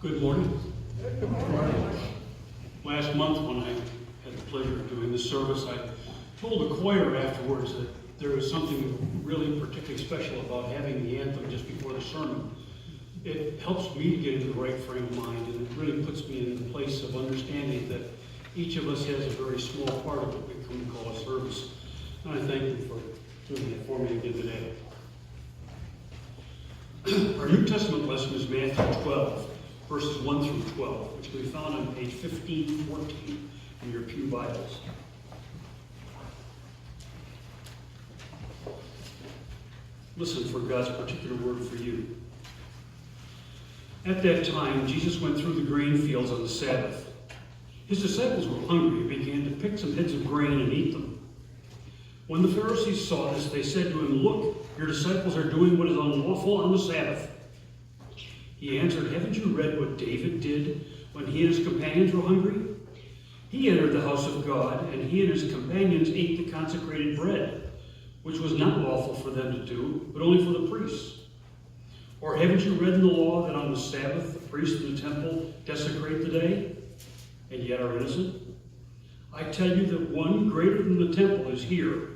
Good morning. Good morning. Last month when I had the pleasure of doing this service, I told the choir afterwards that there was something really particularly special about having the anthem just before the sermon. It helps me to get into the right frame of mind, and it really puts me in the place of understanding that each of us has a very small part of what we can call a service. And I thank you for doing that for me again today. Our New Testament lesson is Matthew 12, verses 1 through 12, which can be found on page 1514 in your pew Bibles. Listen for God's particular word for you. At that time, Jesus went through the grain fields on the Sabbath. His disciples were hungry and began to pick some heads of grain and eat them. When the Pharisees saw this, they said to him, "Look, your disciples are doing what is unlawful on the Sabbath." He answered, "Haven't you read what David did when he and his companions were hungry? He entered the house of God, and he and his companions ate the consecrated bread, which was not lawful for them to do, but only for the priests. Or haven't you read in the law that on the Sabbath the priests in the temple desecrate the day, and yet are innocent? I tell you that one greater than the temple is here.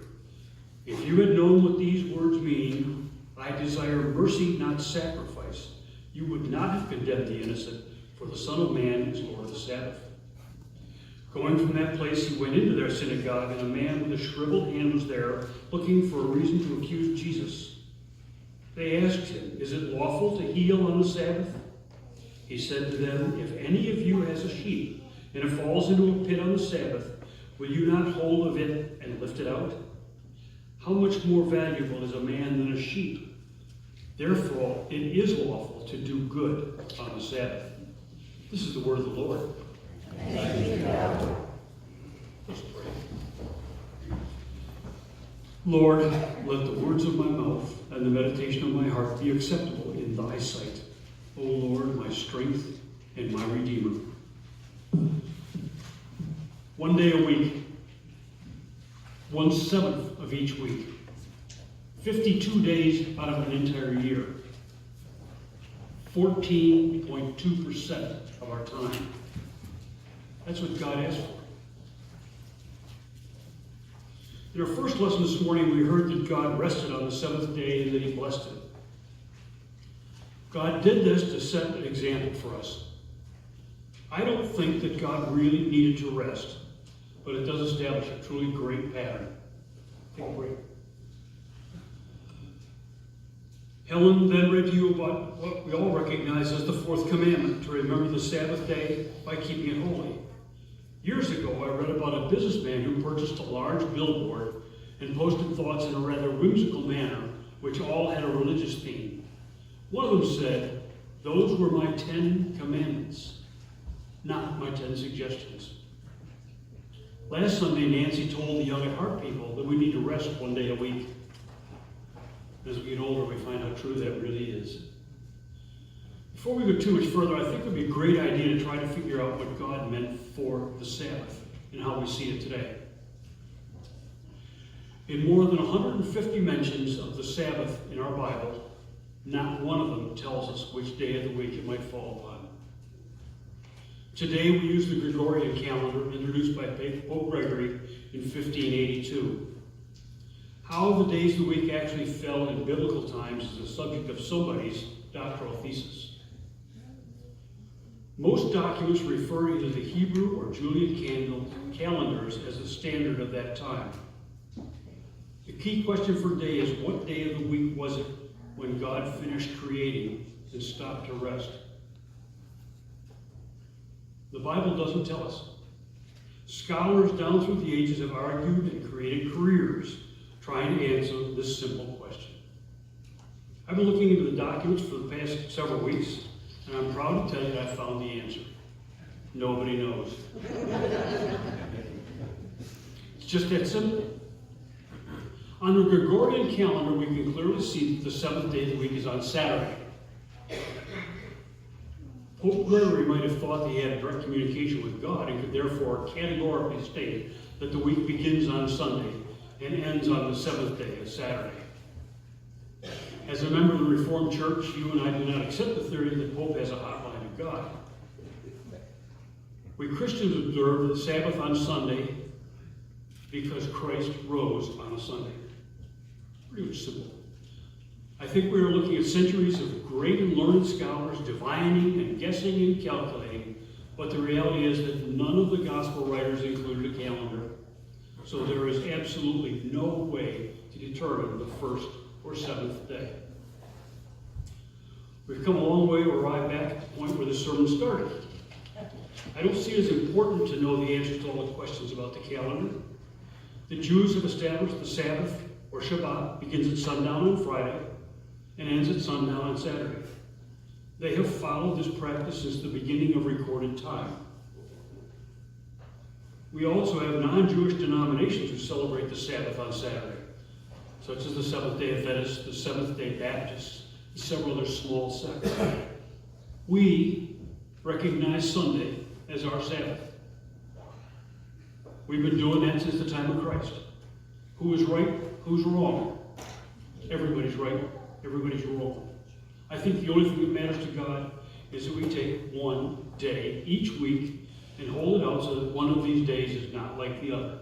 If you had known what these words mean, 'I desire mercy, not sacrifice,' you would not have condemned the innocent, for the Son of Man is Lord of the Sabbath." Going from that place, he went into their synagogue, and a man with a shriveled hand was there, looking for a reason to accuse Jesus. They asked him, "Is it lawful to heal on the Sabbath?" He said to them, "If any of you has a sheep, and it falls into a pit on the Sabbath, will you not hold of it and lift it out? How much more valuable is a man than a sheep? Therefore, it is lawful to do good on the Sabbath." This is the word of the Lord. Thank you, God. Let's pray. Lord, let the words of my mouth and the meditation of my heart be acceptable in thy sight, O Lord, my strength and my Redeemer. One day a week, 1/7 of each week, 52 days out of an entire year, 14.2% of our time. That's what God asked for. In our first lesson this morning, we heard that God rested on the seventh day and that he blessed it. God did this to set an example for us. I don't think that God really needed to rest, but it does establish a truly great pattern. Take a break. Helen then read to you about what we all recognize as the fourth commandment, to remember the Sabbath day by keeping it holy. Years ago, I read about a businessman who purchased a large billboard and posted thoughts in a rather whimsical manner, which all had a religious theme. One of them said, "Those were my 10 commandments, not my 10 suggestions." Last Sunday, Nancy told the Young at Heart people that we need to rest one day a week. As we get older, we find how true that really is. Before we go too much further, I think it would be a great idea to try to figure out what God meant for the Sabbath and how we see it today. In more than 150 mentions of the Sabbath in our Bible, not one of them tells us which day of the week it might fall upon. Today we use the Gregorian calendar introduced by Pope Gregory in 1582. How the days of the week actually fell in biblical times is the subject of somebody's doctoral thesis. Most documents refer either the Hebrew or Julian calendars as the standard of that time. The key question for today is, what day of the week was it when God finished creating and stopped to rest? The Bible doesn't tell us. Scholars down through the ages have argued and created careers trying to answer this simple question. I've been looking into the documents for the past several weeks, and I'm proud to tell you that I found the answer. Nobody knows. It's just that simple. On the Gregorian calendar, we can clearly see that the seventh day of the week is on Saturday. Pope Gregory might have thought that he had direct communication with God and could therefore categorically state that the week begins on Sunday and ends on the seventh day, a Saturday. As a member of the Reformed Church, you and I do not accept the theory that Pope has a hotline to God. We Christians observe the Sabbath on Sunday because Christ rose on a Sunday. Pretty much simple. I think we are looking at centuries of great and learned scholars divining and guessing and calculating, but the reality is that none of the gospel writers included a calendar. So there is absolutely no way to determine the first or seventh day. We've come a long way to arrive back at the point where the sermon started. I don't see it as important to know the answers to all the questions about the calendar. The Jews have established the Sabbath, or Shabbat, begins at sundown on Friday and ends at sundown on Saturday. They have followed this practice since the beginning of recorded time. We also have non-Jewish denominations who celebrate the Sabbath on Saturday, such as the Seventh-day Adventists, the Seventh-day Baptists, and several other small sects. We recognize Sunday as our Sabbath. We've been doing that since the time of Christ. Who is right? Who's wrong? Everybody's right. Everybody's wrong. I think the only thing that matters to God is that we take one day each week and hold it out so that one of these days is not like the other.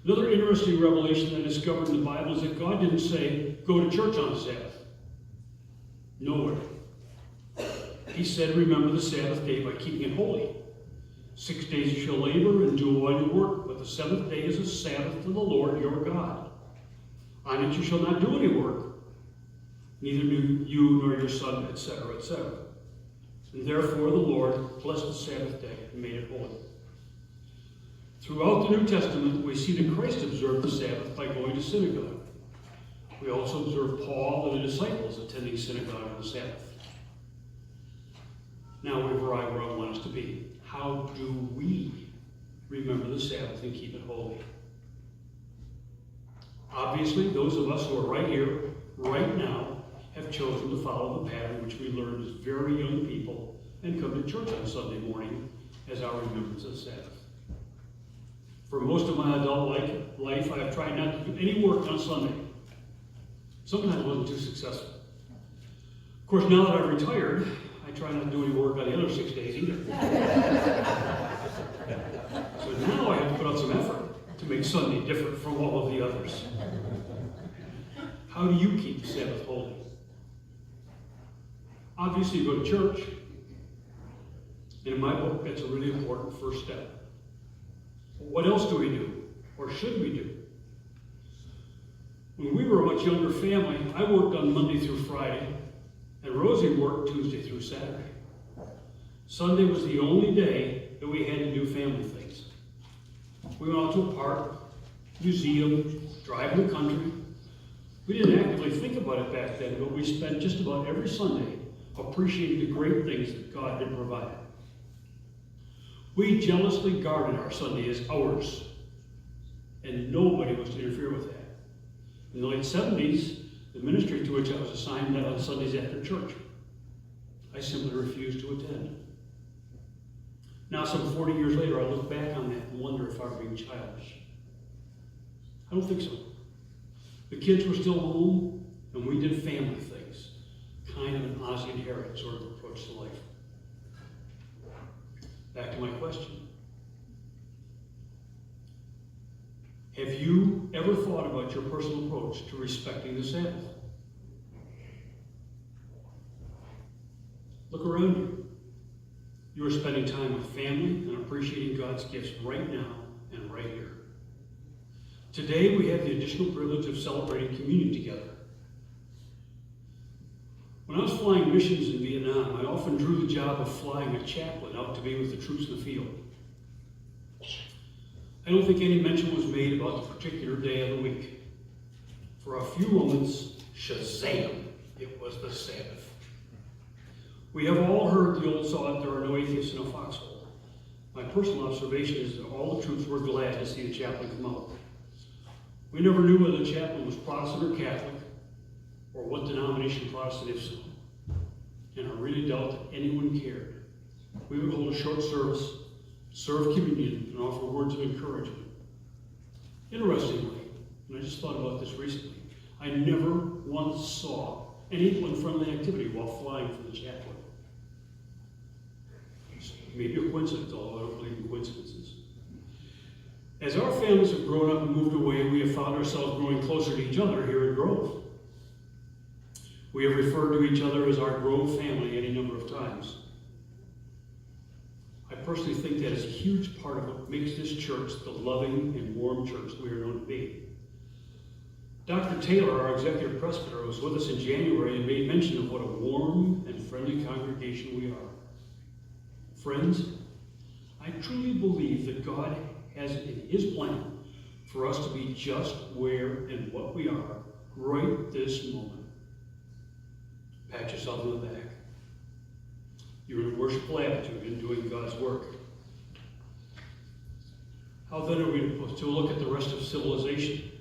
Another interesting revelation I discovered in the Bible is that God didn't say, go to church on the Sabbath. Nowhere. He said, remember the Sabbath day by keeping it holy. 6 days you shall labor and do all your work, but the seventh day is a Sabbath to the Lord your God. On it you shall not do any work, neither do you nor your son, etc., etc. And therefore the Lord blessed the Sabbath day and made it holy. Throughout the New Testament, we see that Christ observed the Sabbath by going to synagogue. We also observe Paul and the disciples attending synagogue on the Sabbath. Now we've arrived where I want us to be. How do we remember the Sabbath and keep it holy? Obviously, those of us who are right here, right now, have chosen to follow the pattern which we learned as very young people and come to church on Sunday morning as our remembrance of the Sabbath. For most of my adult life, I have tried not to do any work on Sunday. Sometimes I wasn't too successful. Of course, now that I've retired, I try not to do any work on the other 6 days either. So now I have to put out some effort to make Sunday different from all of the others. How do you keep the Sabbath holy? Obviously, you go to church. And in my book, that's a really important first step. But what else do we do? Or should we do? When we were a much younger family, I worked on Monday through Friday, and Rosie worked Tuesday through Saturday. Sunday was the only day that we had to do family things. We went out to a park, museum, drive in the country. We didn't actively think about it back then, but we spent just about every Sunday appreciating the great things that God had provided. We jealously guarded our Sunday as ours, and nobody was to interfere with that. In the late 70s, the ministry to which I was assigned met on Sundays after church. I simply refused to attend. Now, some 40 years later, I look back on that and wonder if I were being childish. I don't think so. The kids were still home, and we did family things. Kind of an Ozzie and Harriet sort of approach to life. Back to my question. Have you ever thought about your personal approach to respecting the Sabbath? Look around you. You are spending time with family and appreciating God's gifts right now and right here. Today we have the additional privilege of celebrating communion together. When I was flying missions in Vietnam, I often drew the job of flying a chaplain out to be with the troops in the field. I don't think any mention was made about the particular day of the week. For a few moments, shazam, it was the Sabbath. We have all heard the old saw, there are no atheists in a foxhole. My personal observation is that all the troops were glad to see the chaplain come out. We never knew whether the chaplain was Protestant or Catholic, or what denomination Protestant if so. And I really doubt that anyone cared. We would hold a short service, serve communion, and offer words of encouragement. Interestingly, and I just thought about this recently, I never once saw an equal and friendly activity while flying for the chaplain. Maybe a coincidence, although I don't believe in coincidences. As our families have grown up and moved away, we have found ourselves growing closer to each other here at Grove. We have referred to each other as our Grove family any number of times. I personally think that is a huge part of what makes this church the loving and warm church we are known to be. Dr. Taylor, our executive presbyter, was with us in January and made mention of what a warm and friendly congregation we are. Friends, I truly believe that God has in His plan for us to be just where and what we are right this moment. Pat yourself on the back. You're in a worshipful attitude in doing God's work. How then are we to look at the rest of civilization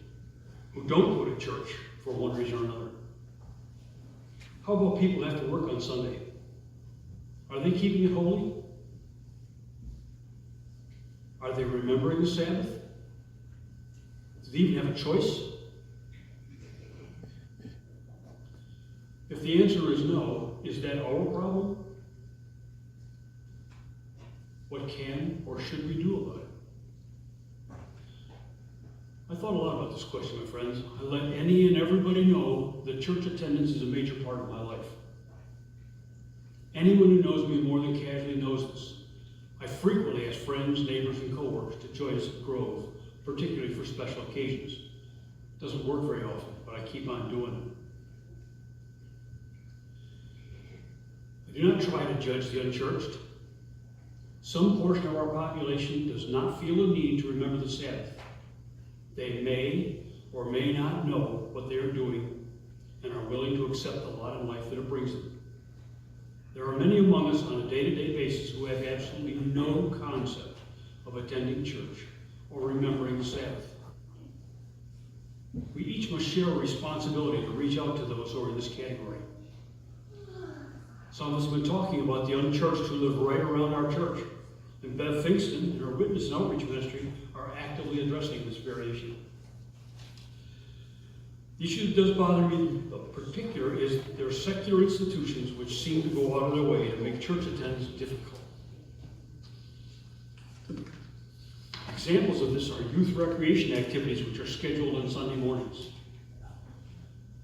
who don't go to church for one reason or another? How about people who have to work on Sunday? Are they keeping it holy? Are they remembering the Sabbath? Do they even have a choice? If the answer is no, is that our problem? What can or should we do about it? I thought a lot about this question, my friends. I let any and everybody know that church attendance is a major part of my life. Anyone who knows me more than casually knows this. I frequently ask friends, neighbors, and coworkers to join us at Grove, particularly for special occasions. It doesn't work very often, but I keep on doing it. I do not try to judge the unchurched. Some portion of our population does not feel a need to remember the Sabbath. They may or may not know what they are doing and are willing to accept the lot in life that it brings them. There are many among us on a day-to-day basis who have absolutely no concept of attending church or remembering the Sabbath. We each must share a responsibility to reach out to those who are in this category. Some of us have been talking about the unchurched who live right around our church. And Bev Fingston and her Witness and Outreach Ministry are actively addressing this very issue. The issue that does bother me in particular is that there are secular institutions which seem to go out of their way to make church attendance difficult. Examples of this are youth recreation activities which are scheduled on Sunday mornings.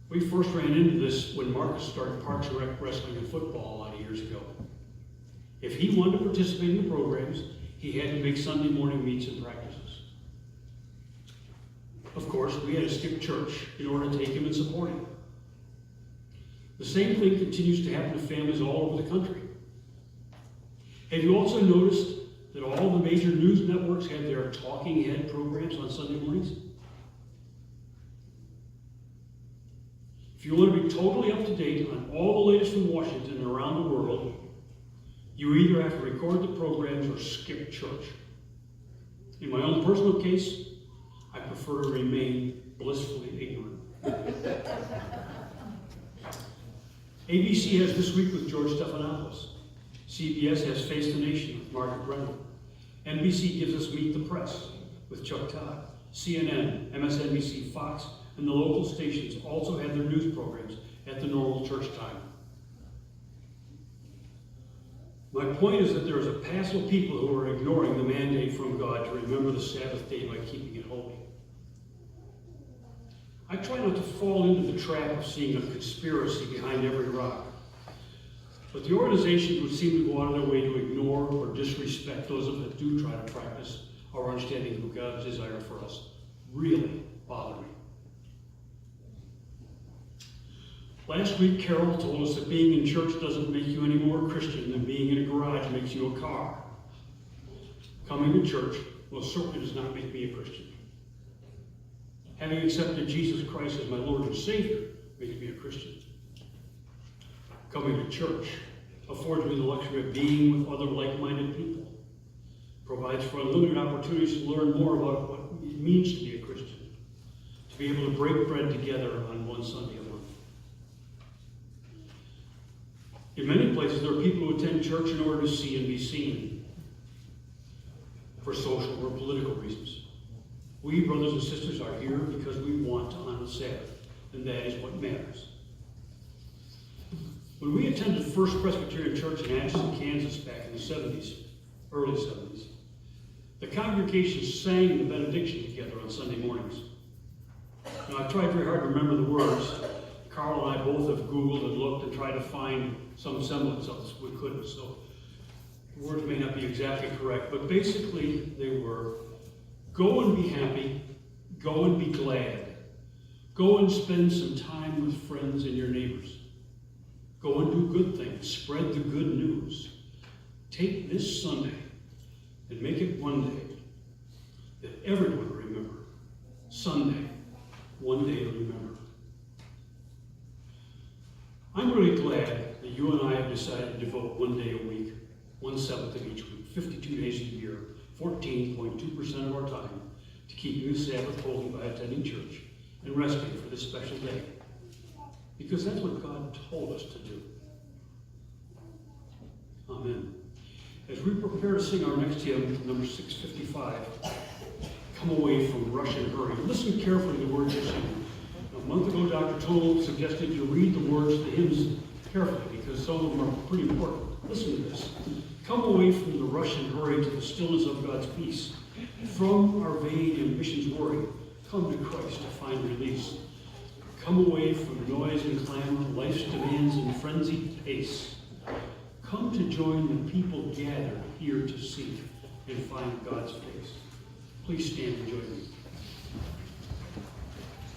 We first ran into this when Marcus started Parks and Rec wrestling and football a lot of years ago. If he wanted to participate in the programs, he had to make Sunday morning meets and practices. Of course, we had to skip church in order to take him and support him. The same thing continues to happen to families all over the country. Have you also noticed that all the major news networks have their talking head programs on Sunday mornings? If you want to be totally up to date on all the latest from Washington and around the world, you either have to record the programs or skip church. In my own personal case, I prefer to remain blissfully ignorant. ABC has This Week with George Stephanopoulos. CBS has Face the Nation with Margaret Brennan. NBC gives us Meet the Press with Chuck Todd. CNN, MSNBC, Fox, and the local stations also have their news programs at the normal church time. My point is that there is a pass of people who are ignoring the mandate from God to remember the Sabbath day by keeping it holy. I try not to fall into the trap of seeing a conspiracy behind every rock. But the organizations which seem to go out of their way to ignore or disrespect those of us that do try to practice our understanding of God's desire for us really bother me. Last week, Carol told us that being in church doesn't make you any more Christian than being in a garage makes you a car. Coming to church most certainly does not make me a Christian. Having accepted Jesus Christ as my Lord and Savior makes me a Christian. Coming to church affords me the luxury of being with other like-minded people, provides for unlimited opportunities to learn more about what it means to be a Christian, to be able to break bread together on one Sunday a month. In many places, there are people who attend church in order to see and be seen for social or political reasons. We, brothers and sisters, are here because we want to honor the Sabbath. and that is what matters. When we attended First Presbyterian Church in Atchison, Kansas back in the 70s, early 70s, the congregation sang the benediction together on Sunday mornings. Now, I've tried very hard to remember the words. Carl and I both have Googled and looked and tried to find some semblance of this. We couldn't, so the words may not be exactly correct, but basically they were, go and be happy, go and be glad, go and spend some time with friends and your neighbors. Go and do good things, spread the good news. Take this Sunday and make it one day that everyone will remember. Sunday, one day to remember. I'm really glad that you and I have decided to devote one day a week, one Sabbath of each week, 52 days a year, 14.2% of our time, to keeping the Sabbath holy by attending church and resting for this special day. Because that's what God told us to do. Amen. As we prepare to sing our next hymn, number 655, Come Away from Rush and Hurry. Listen carefully to the words you're singing. A month ago, Dr. Toll suggested you read the words of the hymns carefully because some of them are pretty important. Listen to this. Come away from the rush and hurry to the stillness of God's peace. From our vain ambitions worry, come to Christ to find release. Come away from noise and clamor, life's demands and frenzied pace. Come to join the people gathered here to seek and find God's face. Please stand and join me.